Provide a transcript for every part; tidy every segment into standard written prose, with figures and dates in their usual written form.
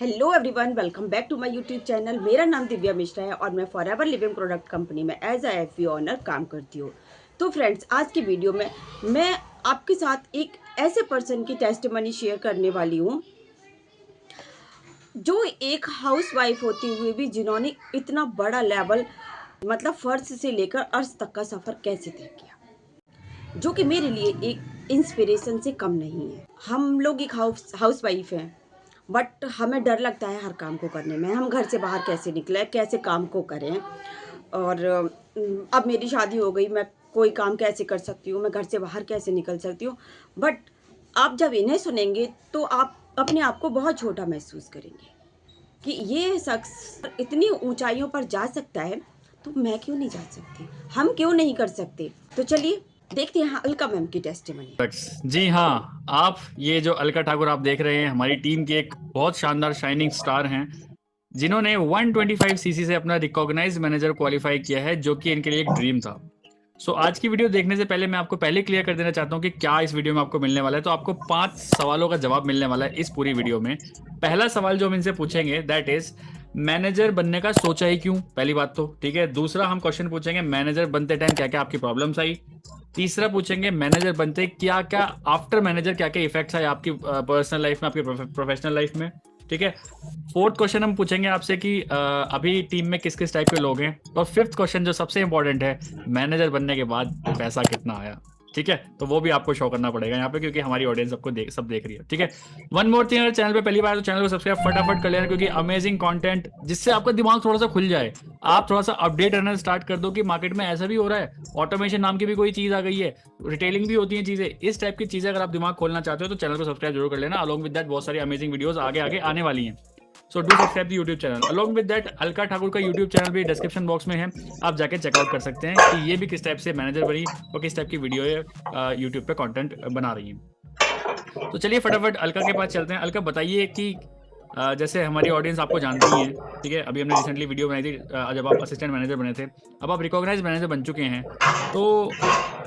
Hello everyone, welcome back to my YouTube channel. मेरा नाम दिव्या मिश्रा है और मैं फॉरएवर लिविंग प्रोडक्ट कंपनी में एज अ एफवी ऑनर काम करती हूँ। तो फ्रेंड्स, आज की वीडियो में मैं आपके साथ एक ऐसे पर्सन की टेस्टिमनी शेयर करने वाली हूँ जो एक हाउसवाइफ होती हुई भी जिन्होंने इतना बड़ा लेवल मतलब फर्श से लेकर अर्श तक का सफ़र कैसे तय किया, जो कि मेरे लिए एक इंस्पिरेशन से कम नहीं है। हम लोग एक हाउसवाइफ हैं, बट हमें डर लगता है हर काम को करने में। हम घर से बाहर कैसे निकलें, कैसे काम को करें। और अब मेरी शादी हो गई, मैं कोई काम कैसे कर सकती हूँ, मैं घर से बाहर कैसे निकल सकती हूँ। बट आप जब इन्हें सुनेंगे तो आप अपने आप को बहुत छोटा महसूस करेंगे कि ये शख्स इतनी ऊंचाइयों पर जा सकता है, तो मैं क्यों नहीं जा सकती, हम क्यों नहीं कर सकते। तो चलिए देखते हैं अलका मैम की टेस्टिमनी। जी हाँ, आप ये जो अलका ठाकुर आप देख रहे हैं हमारी टीम की एक बहुत शानदार शाइनिंग स्टार हैं, जिन्होंने 125 सीसी से अपना रिकॉग्नाइज मैनेजर क्वालिफाई किया है, जो कि इनके लिए एक ड्रीम था। आज की वीडियो देखने से पहले मैं आपको पहले क्लियर कर देना चाहता हूँ कि क्या इस वीडियो में आपको मिलने वाला है। तो आपको 5 सवालों का जवाब मिलने वाला है इस पूरी वीडियो में। पहला सवाल जो हम इनसे पूछेंगे दैट इज मैनेजर बनने का सोचा ही क्यों, पहली बात तो ठीक है। दूसरा हम क्वेश्चन पूछेंगे मैनेजर बनते टाइम क्या क्या आपकी प्रॉब्लम्स आई। तीसरा पूछेंगे मैनेजर बनते क्या क्या आफ्टर मैनेजर क्या क्या इफेक्ट्स आए आपकी पर्सनल लाइफ में, आपकी प्रोफेशनल लाइफ में, ठीक है। फोर्थ क्वेश्चन हम पूछेंगे आपसे कि अभी टीम में किस किस टाइप के लोग हैं। और फिफ्थ क्वेश्चन जो सबसे इंपॉर्टेंट है, मैनेजर बनने के बाद पैसा कितना आया, ठीक है। तो वो भी आपको शो करना पड़ेगा यहाँ पे, क्योंकि हमारी ऑडियंस सबको सब देख रही है, ठीक है। वन मोर थिंग, अगर चैनल पे पहली बार तो चैनल को सब्सक्राइब फटाफट कर लेना, क्योंकि अमेजिंग कंटेंट जिससे आपका दिमाग थोड़ा सा खुल जाए, आप थोड़ा सा अपडेट रहना स्टार्ट कर दो कि मार्केट में ऐसा भी हो रहा है, ऑटोमेशन नाम की भी कोई चीज आ गई है, रिटेलिंग भी होती है चीजें। इस टाइप की चीजें अगर आप दिमाग खोलना चाहते हो तो चैनल को सब्सक्राइब जरूर कर लेना। अलॉन्ग विद दैट बहुत सारी अमेजिंग वीडियोस आगे आगे आने वाली हैं। So do subscribe the YouTube channel. Along with that Alka Thakur का यूट्यूब चैनल भी डिस्क्रिप्शन बॉक्स में है, आप जाके चेकआउट कर सकते हैं कि ये भी किस टाइप से मैनेजर बनी और किस टाइप की वीडियो यूट्यूब पे कंटेंट बना रही है। तो चलिए फटाफट अलका के पास चलते हैं। अलका बताइए कि जैसे हमारी ऑडियंस आपको जानती है, ठीक है। अभी हमने रिसेंटली वीडियो बनाई थी जब आप असिस्टेंट मैनेजर बने थे, अब आप रिकॉग्नाइज मैनेजर बन चुके हैं। तो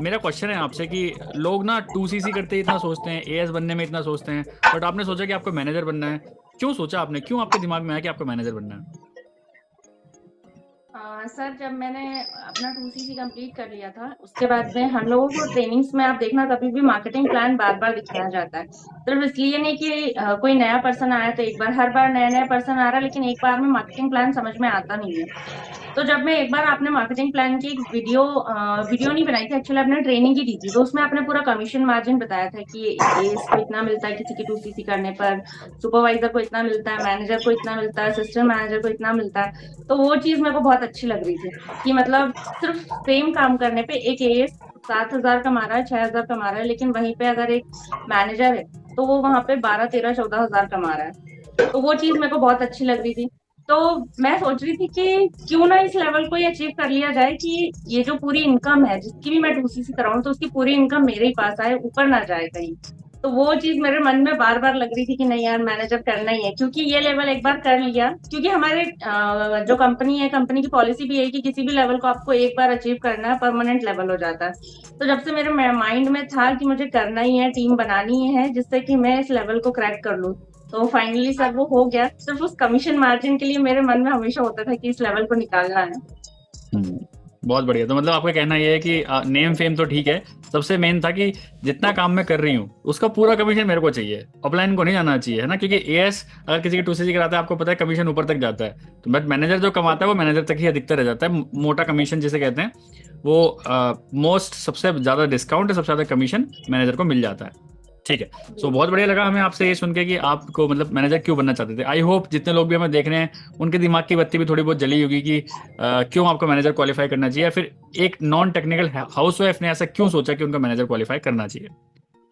मेरा क्वेश्चन है आपसे कि लोग ना 2CC करते ही इतना सोचते हैं, एएस बनने में इतना सोचते हैं, बट आपने सोचा कि आपको मैनेजर बनना है। क्यों सोचा आपने, क्यों आपके दिमाग में आया कि आपको मैनेजर बनना है? सर, जब मैंने अपना 2CC कंप्लीट कर लिया था, उसके बाद में हम लोगों को ट्रेनिंग्स में आप देखना कभी भी मार्केटिंग प्लान बार बार दिखाया जाता है। सिर्फ इसलिए नहीं कि कोई नया पर्सन आया तो एक बार, हर बार नया नया पर्सन आ रहा है, लेकिन एक बार में मार्केटिंग प्लान समझ में आता नहीं है। तो जब मैं एक बार आपने मार्केटिंग प्लान की एक वीडियो नहीं बनाई थी, एक्चुअली आपने ट्रेनिंग की दी थी, तो उसमें आपने पूरा कमीशन मार्जिन बताया था कि इसको इतना मिलता है किसी की 2CC करने पर, सुपरवाइजर को इतना मिलता है, मैनेजर को इतना मिलता है, असिस्टेंट मैनेजर को इतना मिलता है। तो वो चीज मेरे को बहुत अच्छी लग रही थी कि मतलब सिर्फ सेम काम करने पे एक एएस 7,000 कमा रहा है, 6,000 कमा रहा है, लेकिन वहीं पे अगर एक मैनेजर है तो वो वहां पे 12, 13, 14,000 कमा रहा है। तो वो चीज मेरे को बहुत अच्छी लग रही थी। तो मैं सोच रही थी कि क्यों ना इस लेवल को ये अचीव कर लिया जाए कि ये जो पूरी इनकम है, जिसकी भी मैं 2CC कराऊं, तो उसकी पूरी इनकम मेरे ही पास आए, ऊपर ना जाए कहीं। तो वो चीज मेरे मन में बार बार लग रही थी कि नहीं यार, मैनेजर करना ही है, क्योंकि ये लेवल एक बार कर लिया, क्योंकि हमारे जो कंपनी है, कंपनी की पॉलिसी भी है कि किसी भी लेवल को आपको एक बार अचीव करना है, परमानेंट लेवल हो जाता है। तो जब से मेरे माइंड में था कि मुझे करना ही है, टीम बनानी है जिससे कि मैं इस लेवल को क्रैक कर लूं, तो फाइनली सर वो हो गया। सिर्फ उस कमीशन मार्जिन के लिए मेरे मन में हमेशा होता था कि इस लेवल को निकालना है। हम्म, बहुत बढ़िया। तो मतलब आपका कहना यह है कि नेम फेम तो ठीक है, सबसे मेन था कि जितना काम मैं कर रही हूँ उसका पूरा कमीशन मेरे को चाहिए, अपलाइन को नहीं जाना चाहिए, है ना। क्योंकि एएस अगर किसी की 2CC कराता है, आपको पता है कमीशन ऊपर तक जाता है, तो बट मैनेजर जो कमाता है वो मैनेजर तक ही अधिकतर रह जाता है। मोटा कमीशन जिसे कहते हैं वो मोस्ट सबसे ज्यादा डिस्काउंट, सबसे ज्यादा कमीशन मैनेजर को मिल जाता है, ठीक है। बहुत बढ़िया लगा हमें आपसे ये सुन के कि आपको मतलब मैनेजर क्यों बनना चाहते थे। आई होप जितने लोग भी हमें देख रहे हैं उनके दिमाग की बत्ती भी थोड़ी बहुत जली होगी कि क्यों आपको मैनेजर क्वालिफाई करना चाहिए, या फिर एक नॉन टेक्निकल हाउसवाइफ ने ऐसा क्यों सोचा कि उनका मैनेजर क्वालिफाई करना चाहिए।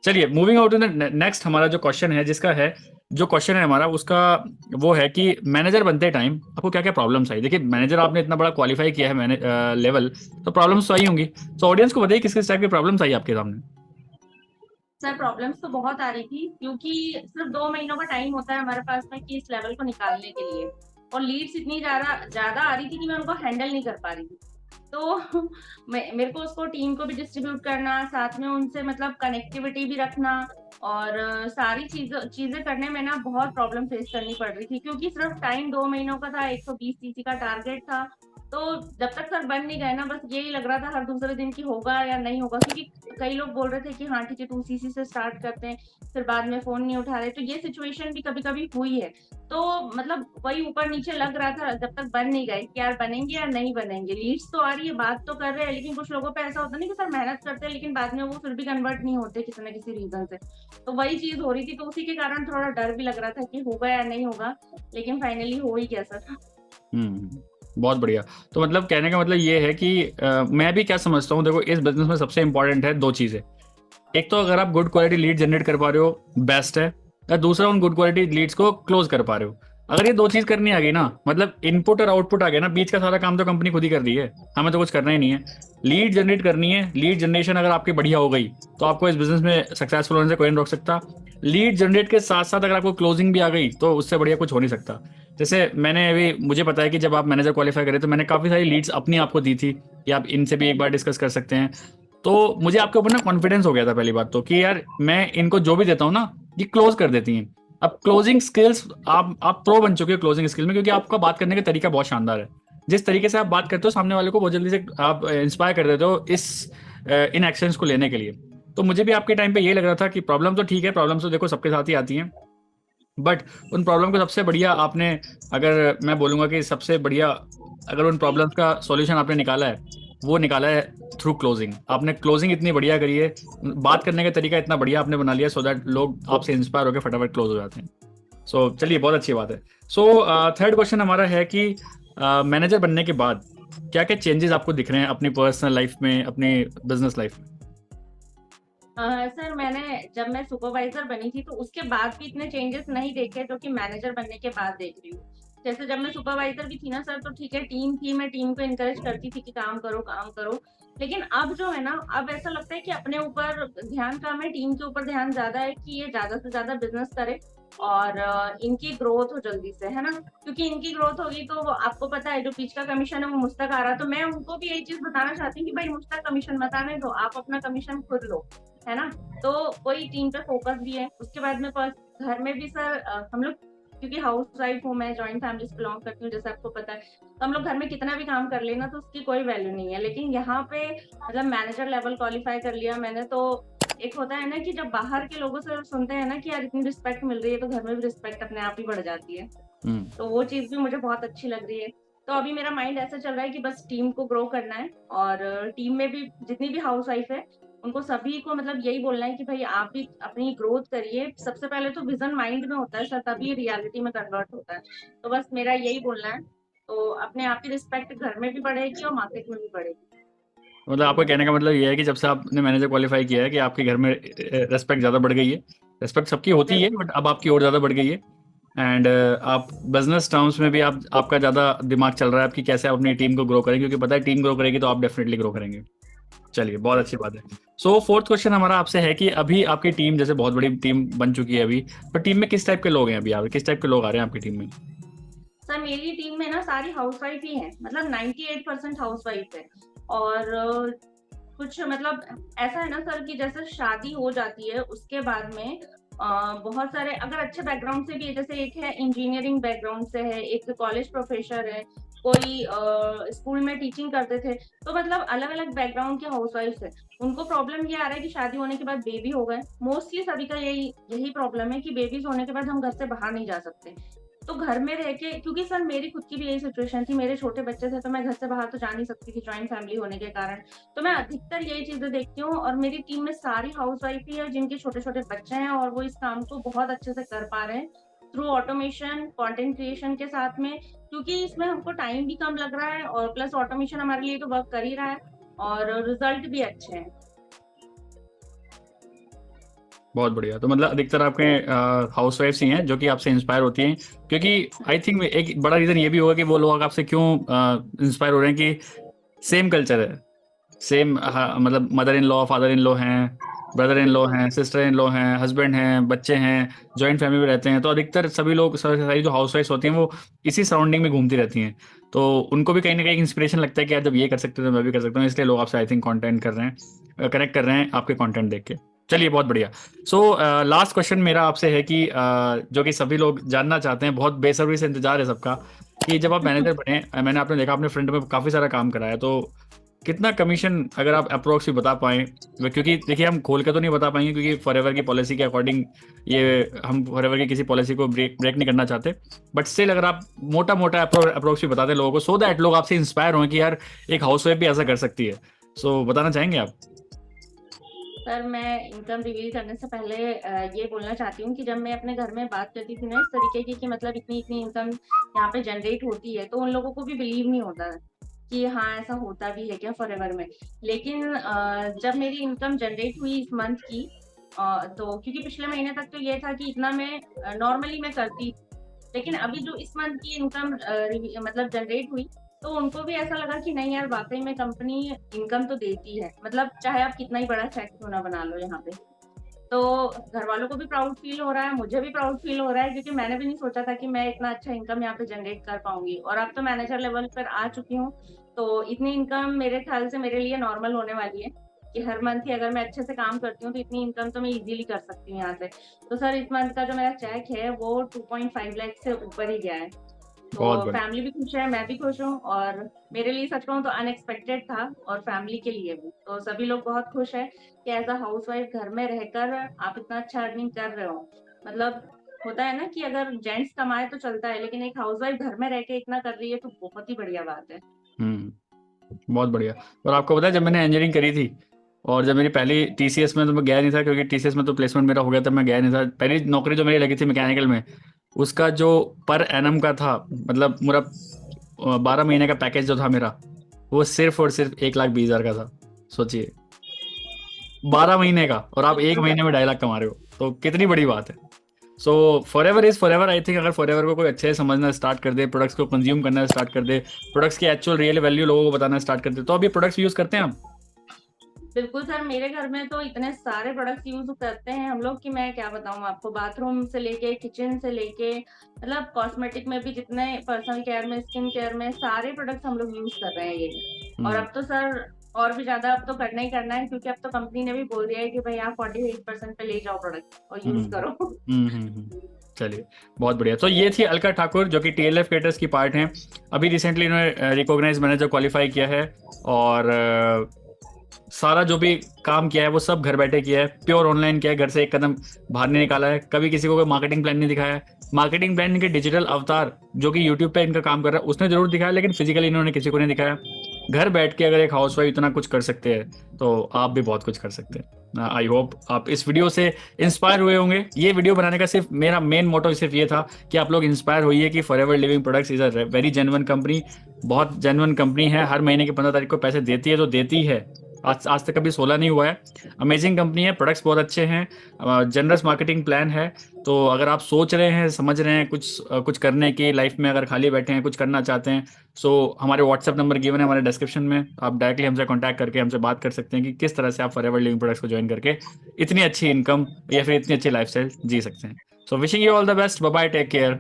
चलिए moving out to the next, हमारा जो क्वेश्चन है, जिसका है जो क्वेश्चन है हमारा उसका वो है कि मैनेजर बनते टाइम आपको क्या क्या प्रॉब्लम्स आई। देखिए मैनेजर आपने इतना बड़ा क्वालिफाई किया है मैंने लेवल, तो प्रॉब्लम्स तो आई होंगी। तो ऑडियंस को बताइए किस किस टाइप की प्रॉब्लम्स आई आपके सामने। सर, प्रॉब्लम्स तो बहुत आ रही थी, क्योंकि सिर्फ 2 महीनों का टाइम होता है हमारे पास में कि इस लेवल को निकालने के लिए, और लीड्स इतनी ज्यादा ज्यादा आ रही थी कि मैं उनको हैंडल नहीं कर पा रही थी। तो मेरे को उसको टीम को भी डिस्ट्रीब्यूट करना, साथ में उनसे मतलब कनेक्टिविटी भी रखना और सारी चीजें करने में ना बहुत प्रॉब्लम फेस करनी पड़ रही थी, क्योंकि सिर्फ टाइम 2 महीनों का था, 120 सीसी का टारगेट था। तो जब तक सर बन नहीं गए ना, बस यही लग रहा था हर दूसरे दिन की होगा या नहीं होगा, क्योंकि कई लोग बोल रहे थे कि हाँ ठीक है 2 सीसी से स्टार्ट करते हैं, फिर बाद में फोन नहीं उठा रहे। तो ये सिचुएशन भी कभी कभी हुई है। तो मतलब वही ऊपर नीचे लग रहा था जब तक बन नहीं गए कि यार बनेंगे या नहीं बनेंगे। लीड्स तो आ रही है, बात तो कर रहे हैं, लेकिन कुछ लोगों पे ऐसा होता नहीं कि सर मेहनत करते हैं लेकिन बाद में वो फिर भी कन्वर्ट नहीं होते किसी न किसी रीजन से। तो वही चीज हो रही थी, तो उसी के कारण थोड़ा डर भी लग रहा था कि होगा या नहीं होगा, लेकिन फाइनली हो ही गया सर। बहुत बढ़िया। तो मतलब कहने का मतलब ये है कि मैं भी क्या समझता हूँ, देखो इस बिजनेस में सबसे इंपॉर्टेंट है 2 चीजें। एक तो अगर आप गुड क्वालिटी लीड जनरेट कर पा रहे हो, बेस्ट है। या दूसरा, उन गुड क्वालिटी लीड्स को क्लोज कर पा रहे हो। अगर ये 2 चीज करनी आ गई ना, मतलब इनपुट और आउटपुट आ गया ना, बीच का सारा काम तो कंपनी खुद ही कर रही है, हमें तो कुछ करना ही नहीं है। लीड जनरेट करनी है, लीड जनरेशन अगर आपकी बढ़िया हो गई तो आपको इस बिजनेस में सक्सेसफुल होने से कोई नहीं रोक सकता। लीड जनरेट के साथ साथ अगर आपको क्लोजिंग भी आ गई तो उससे बढ़िया कुछ हो नहीं सकता। जैसे मैंने अभी, मुझे पता है कि जब आप मैनेजर क्वालिफाई करे तो मैंने काफी सारी लीड्स अपनी आपको दी थी, कि आप इनसे भी एक बार डिस्कस कर सकते हैं। तो मुझे आपके ऊपर ना कॉन्फिडेंस हो गया था पहली बात तो, कि यार मैं इनको जो भी देता हूँ ना, ये क्लोज कर देती हैं। अब क्लोजिंग स्किल्स, आप प्रो बन चुके हो क्लोजिंग स्किल में, क्योंकि आपका बात करने का तरीका बहुत शानदार है। जिस तरीके से आप बात करते हो सामने वाले को बहुत जल्दी से आप इंस्पायर कर देते हो इन एक्शंस को लेने के लिए। तो मुझे भी आपके टाइम पे ये लग रहा था कि प्रॉब्लम तो ठीक है, प्रॉब्लम तो देखो सबके साथ ही आती हैं, बट उन प्रॉब्लम को सबसे बढ़िया आपने, अगर मैं बोलूंगा कि सबसे बढ़िया, अगर उन प्रॉब्लम्स का सॉल्यूशन आपने निकाला है, वो निकाला है थ्रू क्लोजिंग। आपने क्लोजिंग इतनी बढ़िया करी है, बात करने का तरीका इतना बढ़िया आपने बना लिया, सो दैट लोग आपसे इंस्पायर होकर फटाफट क्लोज हो जाते हैं। सो चलिए, बहुत अच्छी बात है। सो थर्ड क्वेश्चन हमारा है कि मैनेजर बनने के बाद क्या क्या चेंजेस आपको दिख रहे हैं अपनी पर्सनल लाइफ में, अपनी बिजनेस लाइफ में? सर जब मैं सुपरवाइजर बनी थी तो उसके बाद भी इतने चेंजेस नहीं देखे जो कि मैनेजर बनने के बाद देख रही हूँ। जैसे जब मैं सुपरवाइजर भी थी ना सर, तो ठीक है टीम थी, मैं टीम को इनकरेज करती थी कि काम करो काम करो। लेकिन अब जो है ना, अब ऐसा लगता है कि अपने ऊपर ध्यान कम है, टीम के ऊपर ध्यान ज्यादा है कि ये ज्यादा से ज्यादा बिजनेस करे और इनकी ग्रोथ हो जल्दी से, है ना। क्योंकि इनकी ग्रोथ होगी तो आपको पता है जो बीच का कमीशन है वो मुझ तक आ रहा है। तो मैं उनको भी यही चीज बताना चाहती हूँ कि भाई मुझ तक कमीशन मत आने दो, आप अपना कमीशन खुद लो, है ना। तो वही टीम पे फोकस भी है। उसके बाद में घर में भी सर हम लोग, क्योंकि हाउस वाइफ हूँ मैं, जॉइंट फैमिली से बिलोंग करती हूँ जैसे आपको पता है, तो हम लोग घर में कितना भी काम कर लेना तो उसकी कोई वैल्यू नहीं है। लेकिन यहाँ पे मतलब मैनेजर लेवल क्वालिफाई कर लिया मैंने, तो एक होता है ना कि जब बाहर के लोगों से सुनते हैं ना कि यार इतनी रिस्पेक्ट मिल रही है, तो घर में भी रिस्पेक्ट अपने आप ही बढ़ जाती है। तो वो चीज भी मुझे बहुत अच्छी लग रही है। तो अभी मेरा माइंड ऐसा चल रहा है कि बस टीम को ग्रो करना है, और टीम में भी जितनी भी हाउस वाइफ है उनको सभी को मतलब यही बोलना है कि भाई आप भी अपनी ग्रोथ करिए। सबसे पहले तो विजन माइंड में होता है सर, तभी रियलिटी में कन्वर्ट होता है। तो बस मेरा यही बोलना है। तो अपने आप की रिस्पेक्ट घर में भी बढ़ेगी और मार्केट में भी बढ़ेगी। मतलब आपका कहने का मतलब ये है कि जब से आपने मैनेजर क्वालिफाई किया है कि आपके घर में रेस्पेक्ट ज़्यादा बढ़ गई है। रेस्पेक्ट सबकी होती है, बट अब आपकी और ज़्यादा बढ़ गई है। एंड आप बिजनेस टर्म्स में भी आपका ज़्यादा दिमाग चल रहा है आपकी, कैसे आप अपनी टीम को ग्रो करें, क्योंकि पता है टीम ग्रो करेगी तो आप डेफिनेटली ग्रो करेंगे। चलिए, बहुत अच्छी बात है। सो फोर्थ क्वेश्चन हमारा आपसे है कि अभी आपकी टीम जैसे बहुत बड़ी टीम बन चुकी है अभी, तो टीम में किस टाइप के लोग हैं अभी, आप किस टाइप के लोग आ रहे हैं आपकी टीम में? सर मेरी टीम में ना सारी हाउसवाइफ ही है, मतलब 98% हाउसवाइफ है। और कुछ मतलब ऐसा है ना सर कि जैसे शादी हो जाती है उसके बाद में बहुत सारे अगर अच्छे बैकग्राउंड से भी है, जैसे एक है इंजीनियरिंग बैकग्राउंड से है, एक कॉलेज प्रोफेसर है, कोई स्कूल में टीचिंग करते थे। तो मतलब अलग अलग बैकग्राउंड के हाउसवाइफ है। उनको प्रॉब्लम ये आ रहा है कि शादी होने के बाद बेबी हो गए, मोस्टली सभी का यही प्रॉब्लम है कि बेबीज होने के बाद हम घर से बाहर नहीं जा सकते। तो घर में रह के, क्योंकि सर मेरी खुद की भी यही सिचुएशन थी, मेरे छोटे बच्चे थे तो मैं घर से बाहर तो जा नहीं सकती थी जॉइंट फैमिली होने के कारण। तो मैं अधिकतर यही चीजें देखती हूँ, और मेरी टीम में सारी हाउसवाइफ ही है जिनके छोटे छोटे बच्चे हैं और वो इस काम को बहुत अच्छे से कर पा रहे हैं थ्रू ऑटोमेशन, कंटेंट क्रिएशन के साथ में। क्योंकि इसमें हमको टाइम भी कम लग रहा है और प्लस ऑटोमेशन हमारे लिए तो वर्क कर ही रहा है और रिजल्ट भी अच्छे हैं। बहुत बढ़िया। तो मतलब अधिकतर आपके हाउस वाइफ्स ही हैं जो कि आपसे इंस्पायर होती हैं, क्योंकि आई थिंक एक बड़ा रीज़न ये भी होगा कि वो लोग आपसे क्यों इंस्पायर हो रहे हैं कि सेम कल्चर है, सेम, मतलब mother in law father in law हैं, ब्रदर इन लॉ बिल्कुल हैं, सिस्टर इन लॉ हैं, हस्बैंड हैं, बच्चे हैं, जॉइंट फैमिली में रहते हैं, तो अधिकतर सभी लोग, सारी जो हाउस वाइफ होती हैं वो इसी सराउंडिंग में घूमती रहती हैं। तो उनको भी कहीं ना कहीं इंस्पिरेशन लगता है कि यार जब ये कर सकते हैं तो मैं भी कर सकता हूँ, इसलिए लोग आपसे आई थिंक कंटेंट कर रहे हैं, कनेक्ट कर रहे हैं आपके कंटेंट देख के। चलिए बहुत बढ़िया। सो लास्ट क्वेश्चन मेरा आपसे है कि जो कि सभी लोग जानना चाहते हैं, बहुत बेसब्री से इंतजार है सबका, कि जब आप मैनेजर बने, मैंने आपने देखा आपने फ्रंट में काफ़ी सारा काम कराया, तो कितना कमीशन अगर आप अप्रोक्स भी बता पाएं, क्योंकि देखिए हम खोल के तो नहीं बता पाएंगे क्योंकि फॉरएवर की पॉलिसी के अकॉर्डिंग ये हम फॉरएवर की किसी पॉलिसी को ब्रेक नहीं करना चाहते, बट स्टिल अगर आप मोटा मोटा अप्रोक्स भी बता दें लोगों को, सो दैट लोग आपसे इंस्पायर हों कि यार एक हाउस वाइफ भी ऐसा कर सकती है, सो बताना चाहेंगे आप? सर, मैं इनकम रिवील करने से पहले ये बोलना चाहती हूँ कि जब मैं अपने घर में बात करती थी ना इस तरीके की कि मतलब इतनी इतनी इनकम यहाँ पे जनरेट होती है, तो उन लोगों को भी बिलीव नहीं होता कि हाँ ऐसा होता भी है क्या फॉरएवर में। लेकिन जब मेरी इनकम जनरेट हुई इस मंथ की, तो क्योंकि पिछले महीने तक तो ये था कि इतना मैं नॉर्मली मैं करती, लेकिन अभी जो इस मंथ की इनकम मतलब जनरेट हुई, तो उनको भी ऐसा लगा कि नहीं यार वाकई में कंपनी इनकम तो देती है, मतलब चाहे आप कितना ही बड़ा चेक क्यों ना बना लो यहाँ पे। तो घर वालों को भी प्राउड फील हो रहा है, मुझे भी प्राउड फील हो रहा है, क्योंकि मैंने भी नहीं सोचा था कि मैं इतना अच्छा इनकम यहाँ पे जनरेट कर पाऊंगी, और अब तो मैनेजर लेवल पर आ चुकी हूँ। तो इतनी इनकम मेरे ख्याल से मेरे लिए नॉर्मल होने वाली है कि हर मंथ ही अगर मैं अच्छे से काम करती हूँ तो इतनी इनकम तो मैं इजीली कर सकती हूँ यहाँ से। तो सर, इस मंथ का जो मेरा चेक है वो 2.5 लाख से ऊपर ही गया है। बहुत तो बढ़िया। फैमिली भी खुश है, मैं भी खुश हूँ, और मेरे लिए सच कहूँ तो अनएक्सपेक्टेड था, और फैमिली के लिए भी। तो सभी लोग बहुत खुश है कि एज अ हाउस वाइफ घर में रहकर आप इतना अच्छा अर्निंग कर रहे हो। मतलब होता है ना कि अगर जेंट्स कमाए तो चलता है, लेकिन एक हाउस वाइफ घर में रह के इतना कर रही है तो बहुत ही बढ़िया बात है। बहुत बढ़िया। और आपको पता है जब मैंने इंजीनियरिंग करी थी और जब मेरी पहली टीसीएस में, तो मैं गया नहीं था क्योंकि टीसीएस में तो प्लेसमेंट मेरा हो गया था, मैं गया नहीं था। पहली नौकरी जो मेरी लगी थी मैकेनिकल में, उसका जो पर एनम का था, मतलब मेरा 12 महीने का पैकेज जो था मेरा, वो सिर्फ और सिर्फ 1,20,000 का था। सोचिए, 12 महीने का, और आप एक बिल्कुल महीने सर। में 2.5 लाख कमा रहे हो, तो कितनी बड़ी बात है। So forever is forever. I think अगर फॉरएवर को कोई अच्छे से समझना स्टार्ट कर दे, प्रोडक्ट्स को कंज्यूम करना स्टार्ट कर दे, प्रोडक्ट्स की एक्चुअल रियल वैल्यू लोगों को बताना स्टार्ट कर दे, तो अब ये प्रोडक्ट्स यूज करते हैं आप? बिल्कुल सर, मेरे घर में तो इतने सारे प्रोडक्ट्स यूज करते हैं हम लोग कि मैं क्या बताऊं आपको। बाथरूम से लेके किचन से लेके मतलब कॉस्मेटिक में भी, जितने पर्सनल केयर में, स्किन केयर में, सारे प्रोडक्ट्स हम लोग यूज कर रहे हैं ये भी। और हम्म अब तो सर और भी ज्यादा अब तो करना ही करना है, क्योंकि अब तो कंपनी ने भी बोल दिया है कि भाई आप 48% पे ले जाओ प्रोडक्ट और यूज हम्म करो। चलिए बहुत बढ़िया। तो ये थी अलका ठाकुर जो कि टीएलएफ क्रिएटर्स की पार्ट हैं। अभी रिसेंटली इन्होंने रिकॉग्नाइज मैनेजर क्वालिफाई किया है, और सारा जो भी काम किया है वो सब घर बैठे किया है, प्योर ऑनलाइन किया है, घर से एक कदम बाहर नहीं निकाला है, कभी किसी को कोई मार्केटिंग प्लान नहीं दिखाया है। मार्केटिंग प्लान इनके डिजिटल अवतार जो कि यूट्यूब पे इनका काम कर रहा है उसने जरूर दिखाया, लेकिन फिजिकली इन्होंने किसी को नहीं दिखाया। घर बैठ के अगर एक हाउस वाइफ इतना कुछ कर सकते हैं तो आप भी बहुत कुछ कर सकते हैं। आई होप आप इस वीडियो से इंस्पायर हुए होंगे। ये वीडियो बनाने का सिर्फ मेरा मेन मोटिव सिर्फ ये था कि आप लोग इंस्पायर होइए कि forever living products is a very genuine company. बहुत जेन्युइन कंपनी है, हर महीने की 15 तारीख को पैसे देती है तो देती है। आज तक कभी 16 नहीं हुआ है। अमेजिंग कंपनी है, प्रोडक्ट्स बहुत अच्छे हैं, जनरस मार्केटिंग प्लान है। तो अगर आप सोच रहे हैं, समझ रहे हैं कुछ करने की लाइफ में, अगर खाली बैठे हैं कुछ करना चाहते हैं, सो हमारे व्हाट्सएप नंबर गिवन है हमारे डिस्क्रिप्शन में, आप डायरेक्टली हमसे कांटेक्ट करके हमसे बात कर सकते हैं कि किस तरह से आप फॉरएवर लिविंग प्रोडक्ट्स को ज्वाइन करके इतनी अच्छी इनकम या फिर इतनी अच्छी लाइफस्टाइल जी सकते हैं। So wishing you all the best, bye bye, take care.